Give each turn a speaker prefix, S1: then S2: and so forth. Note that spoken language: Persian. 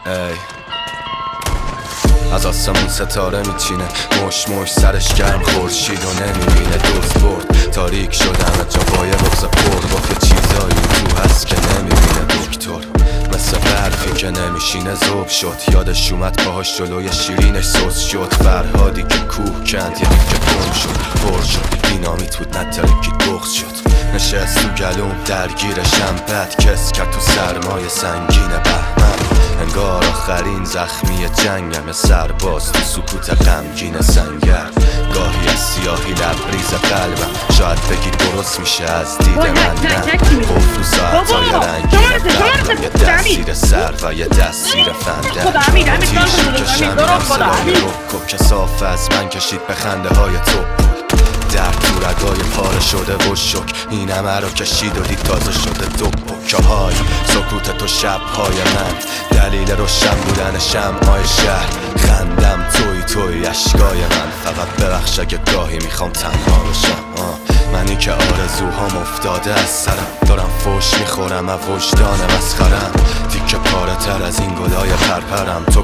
S1: ای از آسمون ستاره میچینه، مش سرش گرم خورشید و نمیبینه. دوست برد تاریک شدن جا با یه رخص پر با یه چیزایی تو هست که نمیبینه دکتر. مثل برفی که نمیشینه ذوب شد، یادش اومد پاهاش جلوی شیرینش سوس شد. فرهادی که کوه کند یه که گم شد، پر شد دینامیت بود نترکی بغض شد. نشست تو گلوم درگیرشم، بد کس کرد تو سرمای سنگین بهمن. انگار آخرین زخمی جنگم، سرباز تو سکوت غمگین سنگر. گاهی از سیاهی لبریز قلبم، شاید بگی درست میشه از دید من. قفل و ساعتای رنگین قلبم، یه دستیر سر و یه دستیر فنده. تیشی کشم میرم صدای رکو که صاف از من کشید به خنده های تو. درد تو رگای پاره شده و شک، این همه رو کشید و دید تازه شده دو پکه های سکوت تو شبهای من. دلیل روشن بودن شمعای شهر، خندم توی اشکای من. فقط ببخش اگه گاهی میخوام تنها بشم. منی که آرزوهام افتاده از سرم، دارم فوش میخورم از وجدان مسخرم. تیکه پاره تر از این گلای پرپرم. تو